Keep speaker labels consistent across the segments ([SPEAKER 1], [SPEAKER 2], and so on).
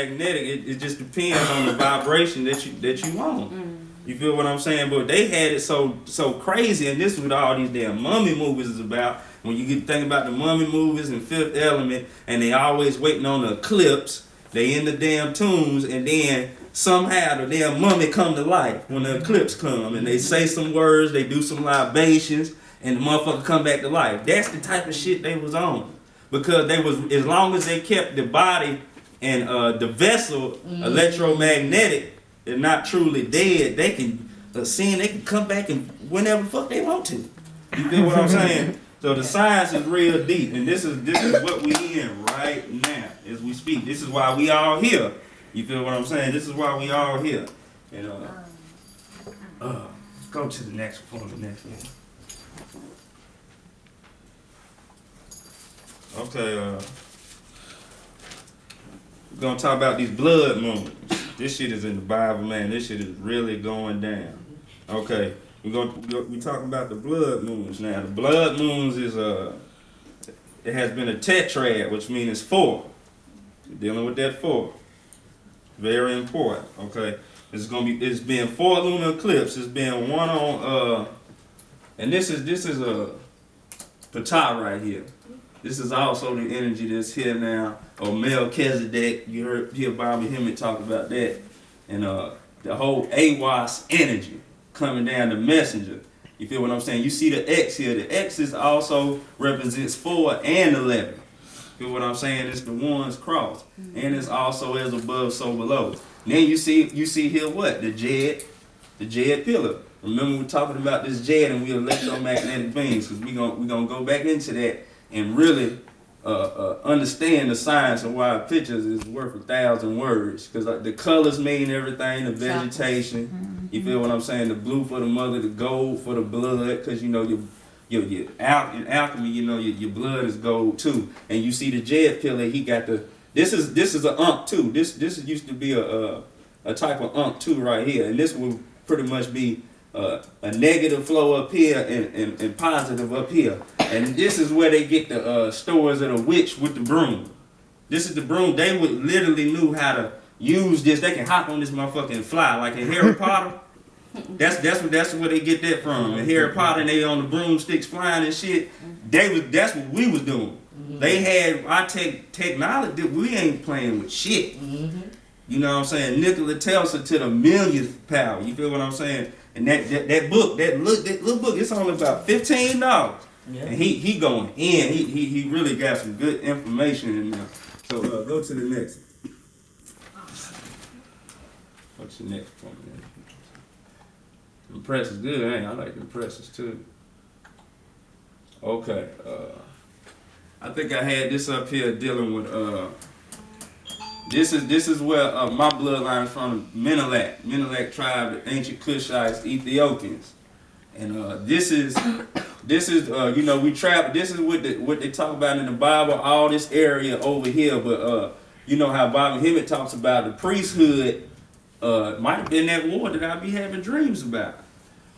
[SPEAKER 1] electromagnetic. It just depends on the vibration that you want. You feel what I'm saying? But they had it so crazy, and this is what all these damn mummy movies is about. When you get thinking about the mummy movies and Fifth Element, and they always waiting on the eclipse. They in the damn tombs, and then somehow the damn mummy come to life when the eclipse come, and they say some words, they do some libations, and the motherfucker come back to life. That's the type of shit they was on, because they was, as long as they kept the body and the vessel electromagnetic and not truly dead, they can they can come back and whenever the fuck they want to. You feel what I'm saying? So the science is real deep, and this is what we in right now as we speak. This is why we all here. You feel what I'm saying? This is why we all here. And go to the next one. Okay, we're gonna talk about these blood moons. This shit is in the Bible, man. This shit is really going down. Okay. We talking about the blood moons now. The blood moons is it has been a tetrad, which means it's 4. We're dealing with that 4. Very important. Okay, it's been 4 lunar eclipses. It's been one on and this is a Ptah right here. This is also the energy that's here now. Or Melchizedek. You hear Bobby Hemmett talk about that, and the whole AWAS energy coming down, the messenger. You feel what I'm saying? You see the X here. The X is also represents 4 and 11. Feel what I'm saying? It's the ones crossed, and it's also as above, so below. Then you see here what? The Jed pillar. Remember we're talking about this Jed and we electromagnetic beings, because we gonna go back into that and really understand the science and why pictures is worth 1,000 words. Because the colors mean everything, the vegetation. You feel what I'm saying? The blue for the mother, the gold for the blood. Because you know in alchemy, you know your blood is gold too. And you see the Jed pillar, he got the. This is an Ankh too. This used to be a type of Ankh too right here, and this will pretty much be a negative flow up here and positive up here. And this is where they get the stories of the witch with the broom. This is the broom. They would literally knew how to use this. They can hop on this motherfucker and fly like in Harry Potter. That's where they get that from. In Harry Potter, and they on the broomsticks flying and shit. That's what we was doing. They had our technology. We ain't playing with shit. You know what I'm saying? Nikola Tesla to the millionth power. You feel what I'm saying? And that book, that little book, it's only about $15. Yeah. And he going in. He really got some good information in there. So go to the next. What's the next one? The press is good, ain't I like the presses too. Okay. I think I had this up here dealing with this is where my bloodline is from, the Menelek tribe, the ancient Kushites, Ethiopians. And this is you know, we travel. This is what they talk about in the Bible. All this area over here, but you know how Bobby Hemmett talks about the priesthood. Might have been that war that I be having dreams about,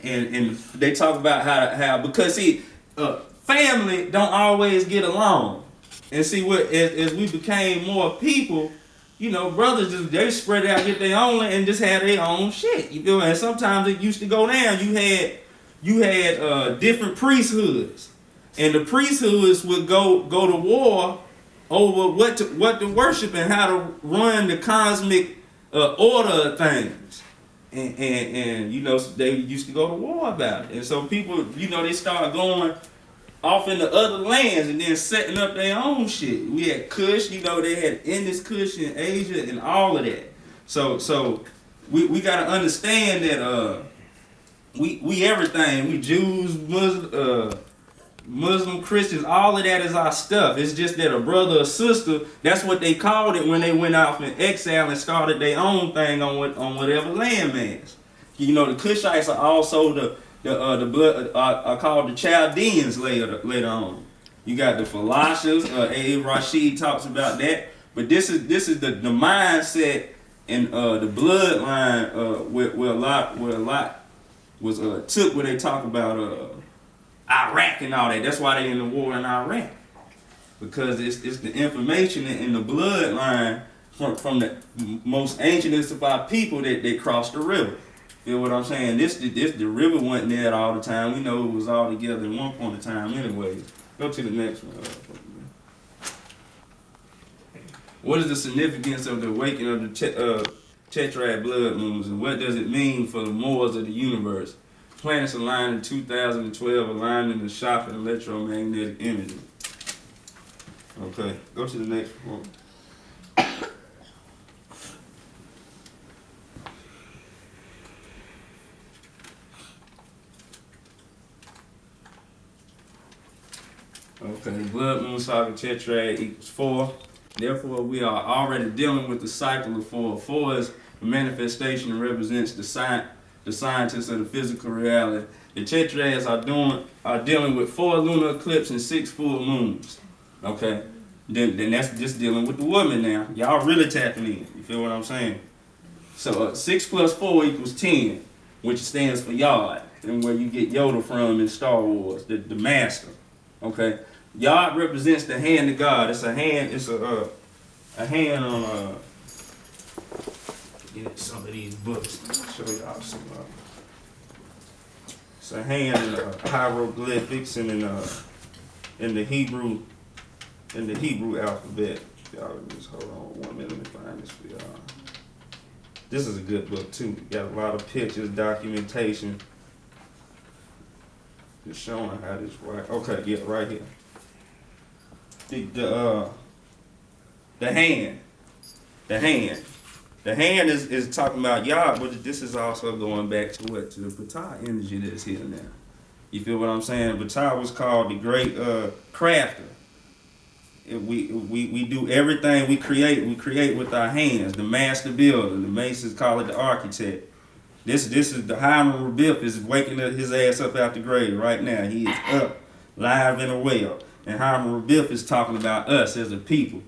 [SPEAKER 1] and they talk about how because see, family don't always get along, and see what as we became more people. You know, brothers they spread out, get their own, and just had their own shit. You know, and sometimes it used to go down. You had different priesthoods, and the priesthoods would go to war over what to worship and how to run the cosmic order of things, and you know they used to go to war about it. And so people, you know, they started going off into other lands and then setting up their own shit. We had Kush, you know, they had Indus Kush in Asia and all of that. So we gotta understand that we everything. We Jews, Muslim, Christians, all of that is our stuff. It's just that a brother or sister, that's what they called it when they went off in exile and started their own thing on whatever landmass. You know, the Kushites are also the blood are called the Chaldeans later on. You got the Philosophians. A. Rashid talks about that. But this is the mindset and the bloodline where a lot was took where they talk about Iraq and all that. That's why they in the war in Iraq, because it's the information in the bloodline from the most ancientest of our people that crossed the river. Feel what I'm saying? The river wasn't there all the time. We know it was all together at one point in time anyways. Go to the next one. What is the significance of the awakening of the tetrad blood moons, and what does it mean for the mores of the universe? Planets aligned in 2012, aligned in the shock and electromagnetic energy. Okay, go to the next one. Okay, blood moon cycle tetrad equals 4. Therefore, we are already dealing with the cycle of 4. 4 is a manifestation and represents the scientists of the physical reality. The tetrads are dealing with 4 lunar eclipses and 6 full moons. Okay, then that's just dealing with the woman now. Y'all really tapping in. You feel what I'm saying? So 6 plus 4 equals 10, which stands for Yod, and where you get Yoda from in Star Wars, the master. Okay. Yod represents the hand of God. It's a hand. It's a hand on get some of these books. Show y'all some. It's a hand in hieroglyphics and in the Hebrew alphabet. Y'all just hold on 1 minute. Let me find this for y'all. This is a good book too. Got a lot of pictures, documentation, just showing how this works. Okay, yeah, right here. The hand is talking about Yah, but this is also going back to what? To the Ptah energy that's here now. You feel what I'm saying? Ptah was called the great crafter. We do everything we create with our hands. The master builder, the Masons call it the architect. This is the Hiram Rabith is waking his ass up out the grave right now. He is up, live and well. And Hiram Rabith is talking about us as a people,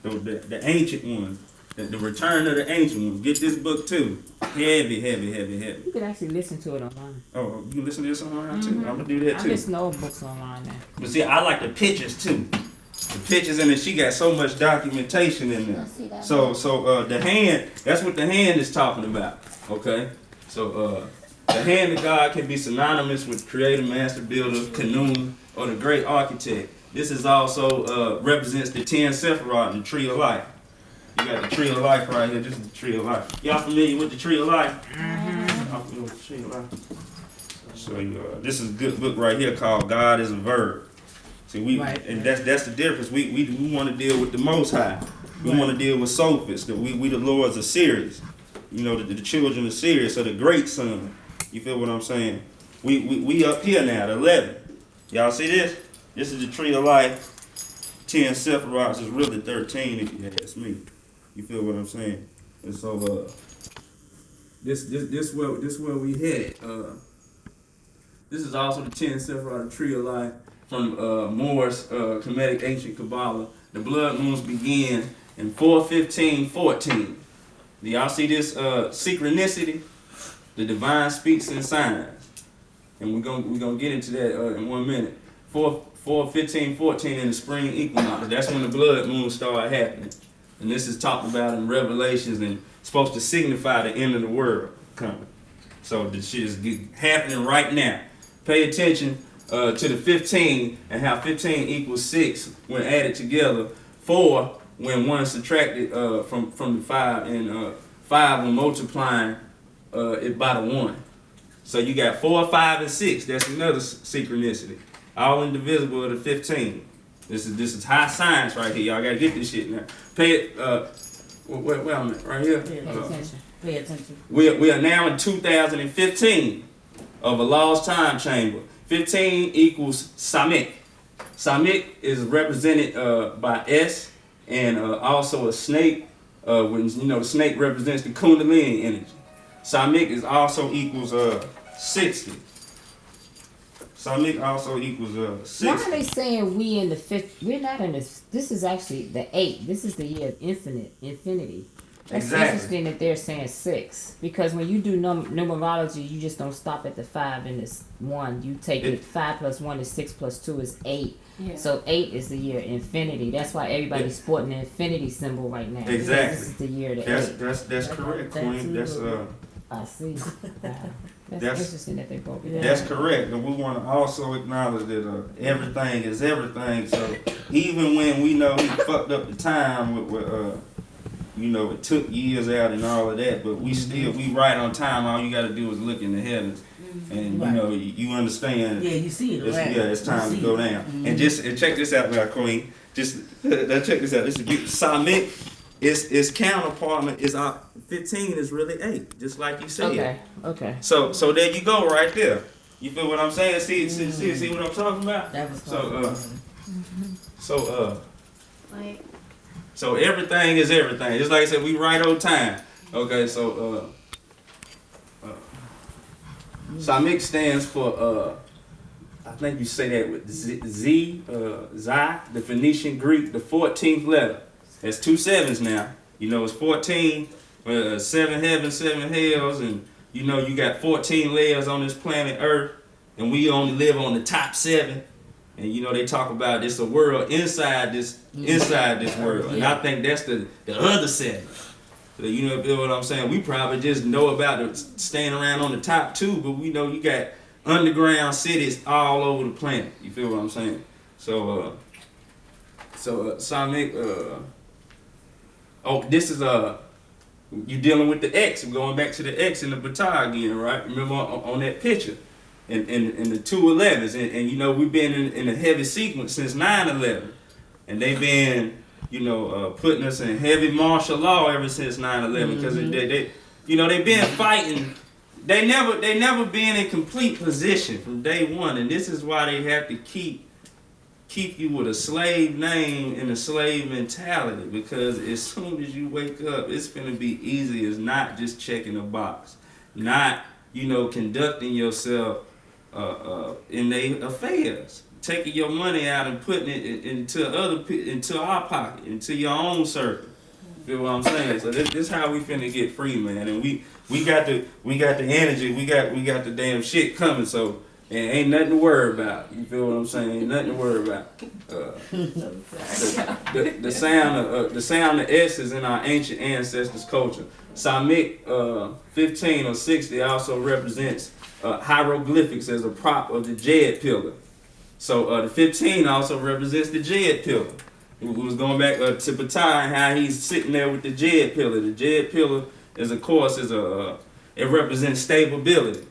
[SPEAKER 1] the ancient ones, the return of the ancient ones. Get this book too. Heavy.
[SPEAKER 2] You can actually listen to it online.
[SPEAKER 1] Oh, you can listen to this online too? I'm going to do that too.
[SPEAKER 2] I listen to old books online now.
[SPEAKER 1] But see, I like the pictures too. The pictures in it, she got so much documentation in there. So the hand, that's what the hand is talking about. Okay? So the hand of God can be synonymous with creator, master builder, Kanun, or the great architect. This is also represents the 10 Sephiroth, the tree of life. You got the tree of life right here. This is the tree of life. Y'all familiar with the tree of life? Y'all familiar with the tree of life? So this is a good book right here called God is a Verb. See, and that's the difference. We want to deal with the Most High. We want to deal with Sophis. We the lords of Sirius. You know, the children of Sirius are the great son. You feel what I'm saying? We up here now, the 11. Y'all see this? This is the tree of life. 10 Sephiroths is really 13 if you ask me. You feel what I'm saying? And so this where we headed. This is also the 10 Sephiroth, the tree of life from Moore's Kemetic ancient Kabbalah. The blood moons begin in 4:15:14. Do y'all see this synchronicity? The divine speaks in signs. And we're gonna get into that in 1 minute. 4:15:14 in the spring equinox. That's when the blood moons start happening. And this is talked about in Revelations and supposed to signify the end of the world coming. So this shit is happening right now. Pay attention to the 15 and how 15 equals 6 when added together. 4 when one is subtracted from the 5, and 5 when multiplying it by the 1. So you got 4, 5, and 6. That's another synchronicity. All indivisible of the 15. This is high science right here. Y'all gotta get this shit now. Pay it. Where I'm at? Right here.
[SPEAKER 2] Pay attention.
[SPEAKER 1] We are now in 2015 of a lost time chamber. 15 equals Samek. Samek is represented by S, and also a snake. When the snake represents the Kundalini energy. Samek is also equals 60. Samek also equals 60.
[SPEAKER 2] Why are they saying we in the 5th? We're not in this. This is actually the 8. This is the year of infinity. That's interesting that they're saying 6, because when you do numerology, you just don't stop at the 5 and the 1. You take it 5 plus 1 is 6 plus 2 is 8. Yeah. So 8 is the year of infinity. That's why everybody's sporting the infinity symbol right now.
[SPEAKER 1] Exactly.
[SPEAKER 2] This is the year of the 8.
[SPEAKER 1] That's correct, Queen. That's
[SPEAKER 2] I see. That's interesting that they broke it down.
[SPEAKER 1] That's correct. And we want to also acknowledge that everything is everything. So even when we know he fucked up the time with it took years out and all of that, but we right on time. All you got to do is look in the heavens, and you understand.
[SPEAKER 3] Yeah, you see it. Right.
[SPEAKER 1] Yeah, it's time to go down. And check this out, now, Queen. Check this out. This is Samet. Its counterpart is 15 is really 8, just like you said.
[SPEAKER 2] Okay.
[SPEAKER 1] So there you go, right there. You feel what I'm saying? See what I'm talking about?
[SPEAKER 3] That was
[SPEAKER 1] So everything is everything. Just like I said, we right on time. Okay, so Samek stands for I think you say that with Zai, the Phoenician Greek, the 14th letter. That's 2 7s now. It's 14, 7 heavens, 7 hells, and you got 14 layers on this planet Earth, and we only live on the top 7. And they talk about it's a world inside this world, and I think that's the other 7. So feel what I'm saying? We probably just know about staying around on the top 2, but we know you got underground cities all over the planet. You feel what I'm saying? So Samek. This is you dealing with the X. I'm going back to the X in the Batar again, right? Remember on that picture, in the 211s, and we've been in a heavy sequence since 9/11, and they've been putting us in heavy martial law ever since 9/11 because they've been fighting. They never been in complete position from day one, and this is why they have to keep you with a slave name and a slave mentality, because as soon as you wake up, it's gonna be easy as not just checking a box, not conducting yourself in their affairs, taking your money out and putting it into our pocket, into your own circle. Feel what I'm saying? So this how we finna get free, man. And we got the energy, we got the damn shit coming. So. And ain't nothing to worry about. You feel what I'm saying? Ain't nothing to worry about. The sound of S is in our ancient ancestors' culture. Samek 15 or 60 also represents hieroglyphics as a prop of the Jed pillar. So the 15 also represents the Jed pillar. We was going back to Patai and how he's sitting there with the Jed pillar. The Jed pillar it represents stability.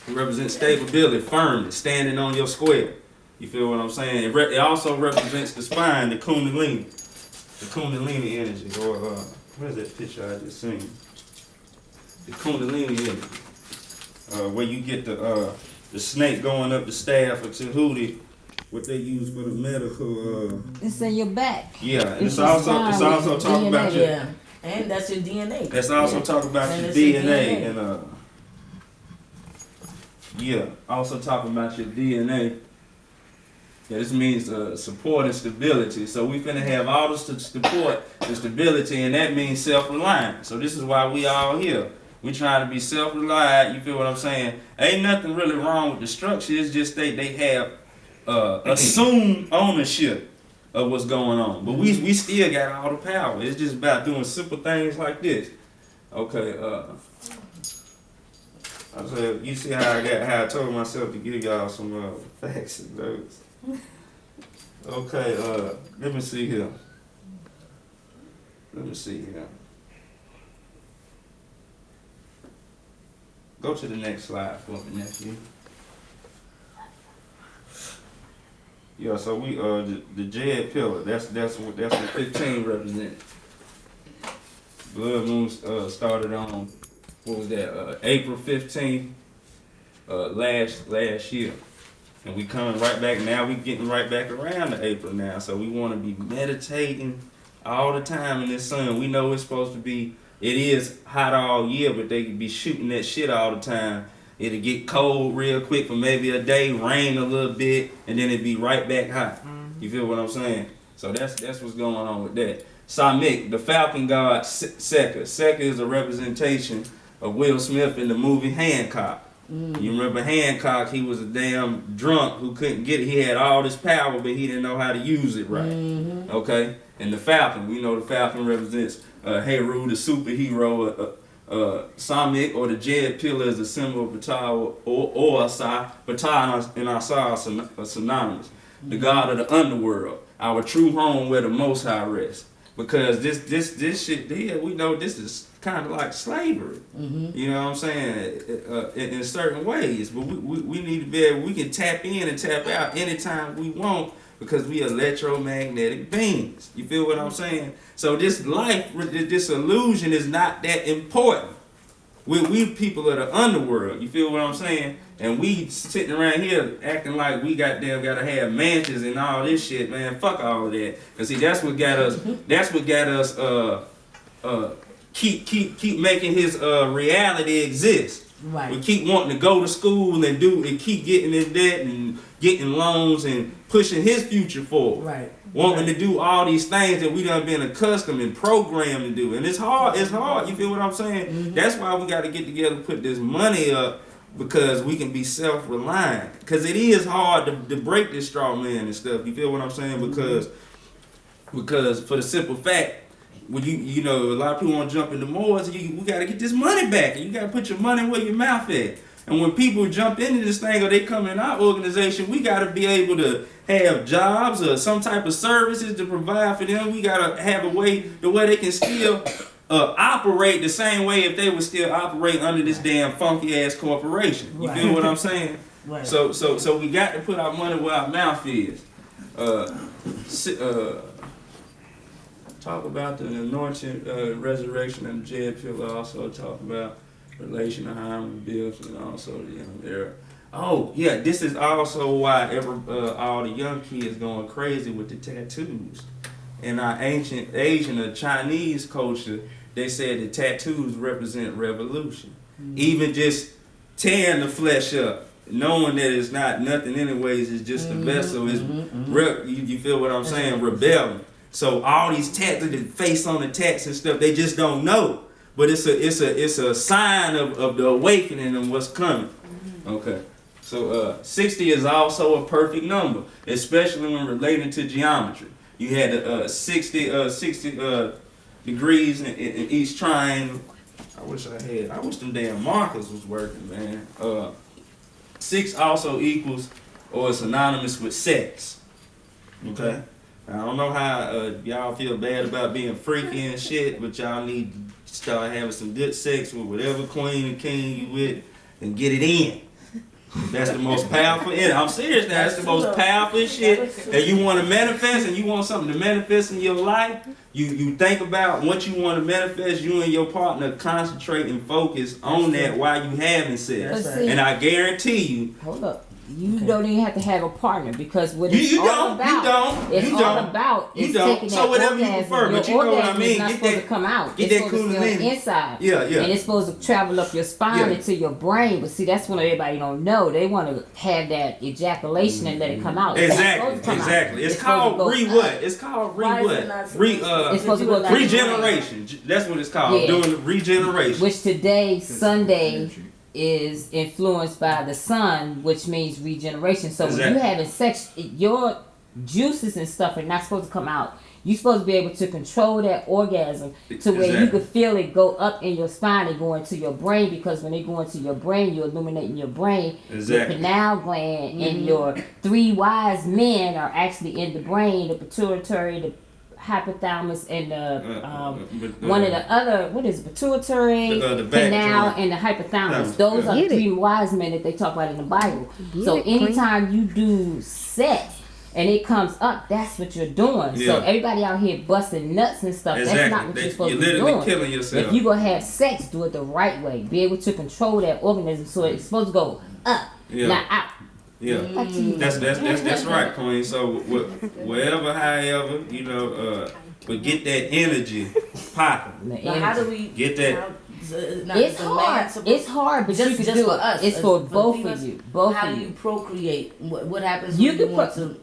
[SPEAKER 1] It represents stability, firmness, standing on your square. You feel what I'm saying? It also represents the spine, the Kundalini energy. Or where's that picture I just seen? The Kundalini energy, where you get the snake going up the staff of Tahuti, what they use for the medical.
[SPEAKER 2] It's in your back.
[SPEAKER 1] Yeah, and it's also talking about your.
[SPEAKER 3] And that's your DNA.
[SPEAKER 1] That's also talking about your DNA and also talking about your DNA. Yeah, this means support and stability. So we finna have all the support and stability, and that means self-reliant. So this is why we all here. We trying to be self-reliant. You feel what I'm saying? Ain't nothing really wrong with the structure. It's just they have assumed ownership of what's going on. But we still got all the power. It's just about doing simple things like this. Okay. I said, you see how I told myself to give y'all some facts and notes. Okay, let me see here. Go to the next slide for me, nephew. Yeah, so we the Jed pillar. That's what 15 represents. Blood moon started on. What was that? April 15th, last year, and we coming right back now. We getting right back around to April now, so we want to be meditating all the time in this sun. We know it's supposed to be. It is hot all year, but they could be shooting that shit all the time. It'll get cold real quick for maybe a day, rain a little bit, and then it'd be right back hot. You feel what I'm saying? So that's what's going on with that. Samek, the falcon god Sekka. Sekka is a representation of Will Smith in the movie Hancock. You remember Hancock? He was a damn drunk who couldn't get it. He had all this power, but he didn't know how to use it right. Okay? And the Falcon, we know the Falcon represents Heru, the superhero. Samik or the Jed pillar is a symbol of Ptah or Asar. Ptah and Asar are synonymous. The god of the underworld, our true home where the Most High rests. Because this shit here, we know this is kind of like slavery. You know what I'm saying? In certain ways. But we need to be able, we can tap in and tap out anytime we want because we electromagnetic beings. You feel what I'm saying? So this life, this illusion is not that important. We people of the underworld. You feel what I'm saying? And we sitting around here acting like we gotta have mansions and all this shit, man. Fuck all of that. Cause see, that's what got us. That's what got us. Keep making his reality exist.
[SPEAKER 3] Right.
[SPEAKER 1] We keep wanting to go to school and keep getting in debt and getting loans and pushing his future forward.
[SPEAKER 3] Right.
[SPEAKER 1] Wanting to do all these things that we done been accustomed and programmed to do. And it's hard. It's hard. You feel what I'm saying? That's why we got to get together and put this money up because we can be self-reliant. Because it is hard to break this straw man and stuff. You feel what I'm saying? Because for the simple fact, when you know, a lot of people want to jump into more, so we got to get this money back. And you got to put your money where your mouth is. And when people jump into this thing or they come in our organization, we got to be able to have jobs or some type of services to provide for them. We got to have the way they can still operate the same way if they would still operate under this damn funky ass corporation. You feel what I'm saying?
[SPEAKER 3] Right.
[SPEAKER 1] So we got to put our money where our mouth is. Talk about the anointing, resurrection, and the Jed pillar. Also talk about relation to Hyman Bills and also there. Oh yeah, this is also why all the young kids going crazy with the tattoos. In our ancient Asian or Chinese culture, they said the tattoos represent revolution. Even just tearing the flesh up, knowing that it's not nothing anyways, it's just a vessel. Is you feel what I'm saying? Rebellion. So all these tattoos, the face on the tats and stuff, they just don't know. But it's a sign of the awakening and what's coming. Okay. So 60 is also a perfect number, especially when relating to geometry. You had 60 degrees in each triangle. I wish them damn markers was working, man. 6 also equals or is synonymous with sex. Okay. I don't know how y'all feel bad about being freaky and shit, but y'all need to start having some good sex with whatever queen and king you with and get it in. That's the most powerful. I'm serious now. That's the most powerful shit that you want to manifest, and you want something to manifest in your life. You think about what you want to manifest. You and your partner concentrate and focus on that while you having sex, and I guarantee you.
[SPEAKER 2] Hold up. You don't even have to have a partner because what it's all about is taking that orgasm.
[SPEAKER 1] But you know what I mean.
[SPEAKER 2] It's not supposed to come out.
[SPEAKER 1] Get
[SPEAKER 2] it's
[SPEAKER 1] that
[SPEAKER 2] supposed to stay inside.
[SPEAKER 1] Yeah.
[SPEAKER 2] And it's supposed to travel up your spine into your brain. But see, that's what everybody don't know. They want to have that ejaculation and let it come out.
[SPEAKER 1] Exactly. It's called It's called regeneration. That's what it's called. Doing the regeneration.
[SPEAKER 2] Which today, Sunday, is influenced by the sun, which means regeneration. So when you having sex, your juices and stuff are not supposed to come out. You're supposed to be able to control that orgasm to where you can feel it go up in your spine and go into your brain, because when they go into your brain, you're illuminating your brain. Your pineal gland and your 3 wise men are actually in the brain, the pituitary, the hypothalamus, and one of the other, what is it, pituitary, pineal, and the hypothalamus. Those are the 3 wise men that they talk about in the Bible. So anytime you do sex and it comes up, that's what you're doing. So everybody out here busting nuts and stuff, that's not what you're supposed to be doing.
[SPEAKER 1] Killing yourself.
[SPEAKER 2] If you're going to have sex, do it the right way. Be able to control that organism so it's supposed to go up, not out.
[SPEAKER 1] Yeah, that's right, Queen. So wherever, however, but get that energy popping.
[SPEAKER 3] Now, how do we
[SPEAKER 1] get that?
[SPEAKER 2] It's hard. It's hard, but you can do it. It's for both of you.
[SPEAKER 3] How do you procreate? What happens when you want to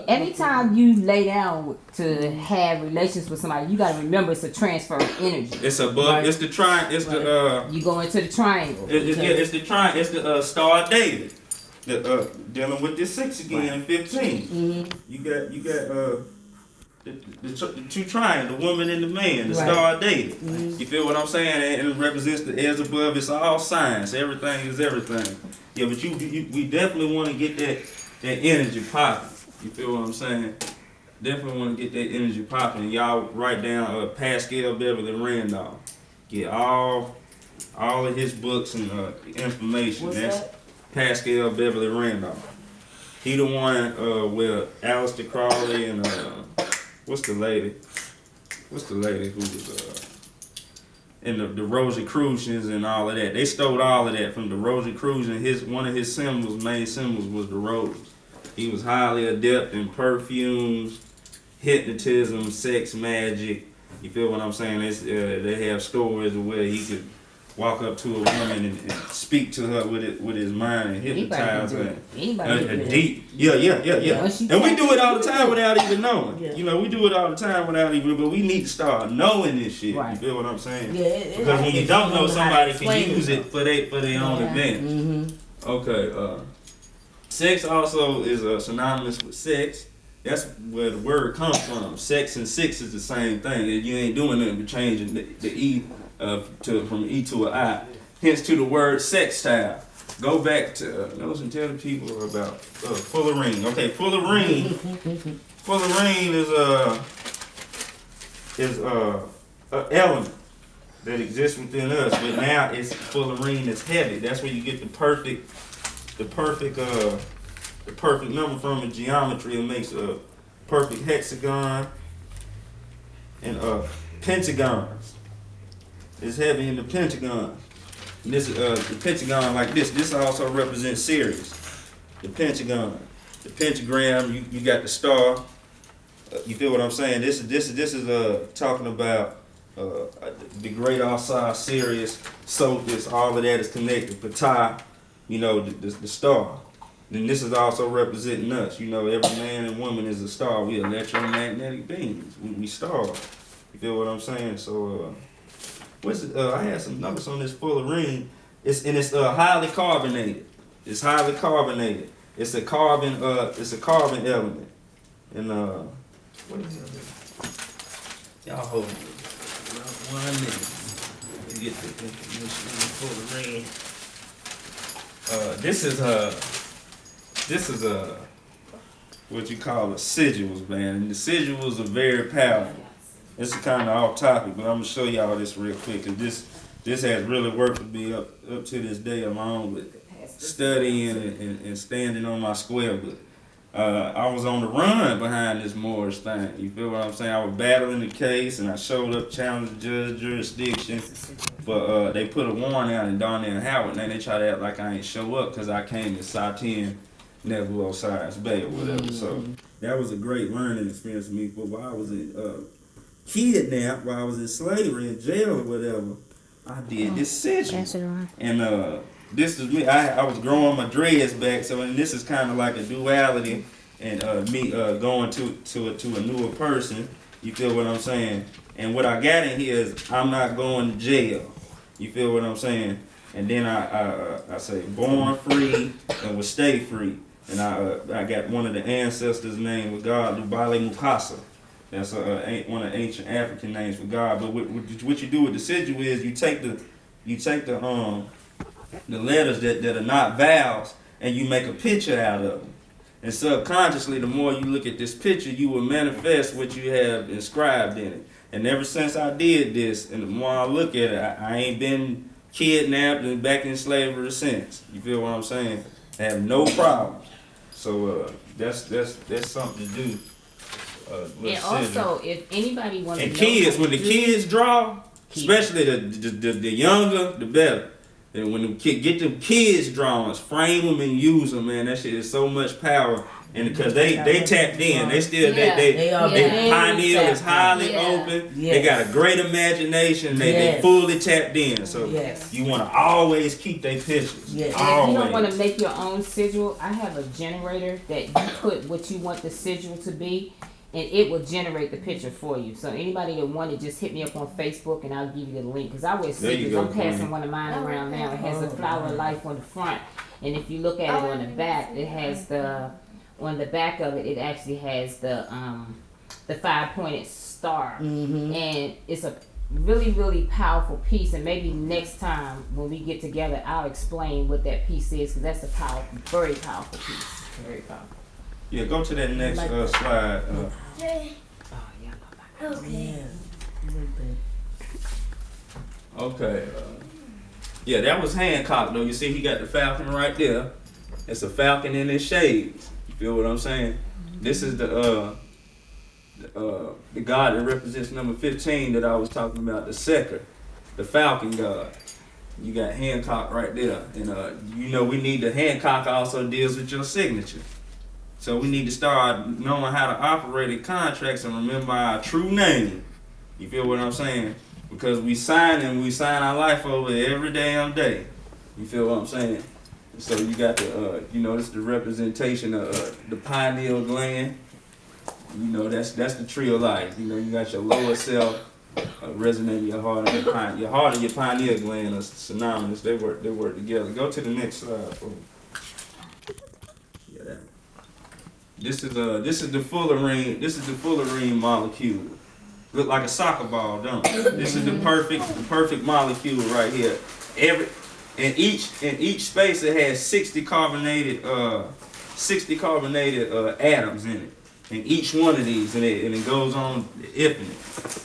[SPEAKER 2] anytime you lay down to have relations with somebody, you gotta remember it's a transfer of energy.
[SPEAKER 1] It's above. It's the triangle. It's the
[SPEAKER 2] You go into the triangle.
[SPEAKER 1] It's the triangle. It's the Star of David. Dealing with this 6 again, 15.
[SPEAKER 2] Mm-hmm.
[SPEAKER 1] You got the two triangles, the woman and the man, the Star of David.
[SPEAKER 2] Mm-hmm.
[SPEAKER 1] You feel what I'm saying? And it represents the as above. It's all science. Everything is everything. Yeah, but we definitely want to get that energy popping. You feel what I'm saying? Definitely want to get that energy popping. Y'all write down Pascal Beverly Randolph. Get all of his books and information.
[SPEAKER 3] What's
[SPEAKER 1] That's
[SPEAKER 3] that?
[SPEAKER 1] Pascal Beverly Randolph. He the one with Aleister Crowley and what's the lady who was and the Rosicrucians and all of that. They stole all of that from the Rosicrucians. One of his main symbols was the rose. He was highly adept in perfumes, hypnotism, sex magic. You feel what I'm saying? They have stories of where he could walk up to a woman and speak to her with his mind and hypnotize her. Deep. Yeah. And we do it all the time without even knowing.
[SPEAKER 3] Yeah.
[SPEAKER 1] You know, we do it all the time without even, but we need to start knowing this shit.
[SPEAKER 2] Right.
[SPEAKER 1] You feel what I'm saying?
[SPEAKER 3] Yeah,
[SPEAKER 1] Because when you don't know, somebody can
[SPEAKER 3] explain
[SPEAKER 1] use it for their own advantage.
[SPEAKER 2] Mm-hmm.
[SPEAKER 1] Okay. Sex also is synonymous with sex. That's where the word comes from. Sex and six is the same thing. You ain't doing nothing but changing the E from E to an I. Hence to the word sextile. Go back to those and tell the people about fullerene. Okay, fullerene. Fullerene is an element that exists within us, but now it's fullerene is heavy. That's where you get the perfect number from in geometry. It makes a perfect hexagon and pentagons. It's heavy in the pentagon. And this the pentagon like this. This also represents Sirius. The pentagon, the pentagram. You got the star. You feel what I'm saying? This is talking about the great Ashuar, Sirius, Sothis. All of that is connected. Ptah, you know, the star. Then this is also representing us. You know, every man and woman is a star. We electromagnetic beings. We stars. You feel what I'm saying? So, I had some numbers on this fullerene. It's highly carbonated. It's highly carbonated. It's a carbon element. And what is that? Y'all hold me. 1 minute. Let me get the information on the fullerene. This is what you call a sigils, man. And the sigils are very powerful. This is kind of off topic, but I'm gonna show y'all this real quick, cause this has really worked for me up to this day, along with studying and standing on my square. But I was on the run behind this Moorish thing. You feel what I'm saying? I was battling the case, and I showed up challenging the judge jurisdiction. But they put a warrant out in Darnell Howard, and they try to act like I ain't show up because I came to Saten-Nebu-Ausar Bay or whatever. So that was a great learning experience for me. But while I was kidnapped, while I was in slavery, in jail or whatever, I did this sigil. And this is me. I was growing my dreads back, so and this is kind of like a duality, and me going to a newer person. You feel what I'm saying? And what I got in here is I'm not going to jail. You feel what I'm saying? And then I say born free and will stay free. And I got one of the ancestors' name with God, Lubale Mukasa. That's one of the ancient African names for God. But what you do with the sigil is you take the letters that are not vowels and you make a picture out of them. And subconsciously, the more you look at this picture, you will manifest what you have inscribed in it. And ever since I did this, and the more I look at it, I ain't been kidnapped and back in slavery since. You feel what I'm saying? I have no problems. So that's something to do.
[SPEAKER 2] And also, if anybody wants to know,
[SPEAKER 1] kids, when the kids draw, especially the younger, the better. And when get them kids drawings, frame them and use them, man. That shit is so much power and because they tapped in, they still
[SPEAKER 2] Yeah.
[SPEAKER 3] They are
[SPEAKER 1] they
[SPEAKER 3] very
[SPEAKER 1] pineal is
[SPEAKER 3] tapped in.
[SPEAKER 1] highly
[SPEAKER 2] Yeah.
[SPEAKER 1] open.
[SPEAKER 3] Yes.
[SPEAKER 1] They got a great imagination. They
[SPEAKER 3] Yes.
[SPEAKER 1] fully tapped in. So
[SPEAKER 3] Yes.
[SPEAKER 1] you want to always keep their pictures.
[SPEAKER 3] Yes.
[SPEAKER 2] And if you don't want
[SPEAKER 1] Always.
[SPEAKER 2] to make your own sigil, I have a generator that you put what you want the sigil to be, and it will generate the picture for you. So anybody that want it, just hit me up on Facebook, and I'll give you the link. Because I wear
[SPEAKER 1] There you
[SPEAKER 2] sigils.
[SPEAKER 1] go,
[SPEAKER 2] I'm passing
[SPEAKER 1] Queen.
[SPEAKER 2] one of mine around now. It has a
[SPEAKER 3] Oh,
[SPEAKER 2] flower of
[SPEAKER 3] nice.
[SPEAKER 2] life on the front, and if you look at it on the back, it has on the back of it, it actually has the 5-pointed star, and it's a really, really powerful piece. And maybe next time when we get together, I'll explain what that piece is, because that's a very powerful piece. Very powerful.
[SPEAKER 1] Yeah, go to that next slide.
[SPEAKER 2] Oh yeah.
[SPEAKER 3] Yeah.
[SPEAKER 1] Okay. Yeah, that was Hancock though. You see, he got the falcon right there. It's a falcon in his shades. You feel what I'm saying? This is the god that represents number 15 that I was talking about, the Seker, the falcon god. You got Hancock right there, and we need the Hancock also deals with your signature. So we need to start knowing how to operate in contracts and remember our true name. You feel what I'm saying? Because we sign our life over every damn day. You feel what I'm saying? So you got the, this is the representation of the pineal gland. That's the tree of life. You got your lower self resonating your heart and your heart and your pineal gland are synonymous. They work together. Go to the next slide, folks. Yeah, that. This is the fullerene. This is the fullerene molecule. Look like a soccer ball, don't it? This is the perfect molecule right here. In each space it has 60 carbonated atoms in it. In each one of these, and it goes on infinite.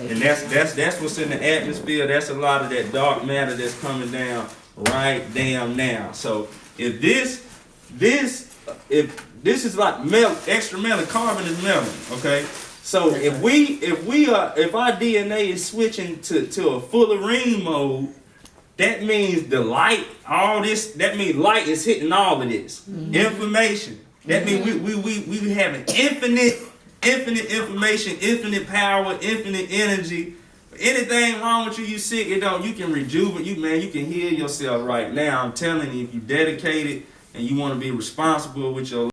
[SPEAKER 1] And that's what's in the atmosphere. That's a lot of that dark matter that's coming down right damn now. So if this is like extra melon, carbon is melon, okay? So if our DNA is switching to a fullerene mode, that means the light, that means light is hitting all of this information. That means we having infinite information, infinite power, infinite energy. Anything wrong with you, you sick, you can rejuvenate you can heal yourself right now. I'm telling you, if you dedicated and you want to be responsible with your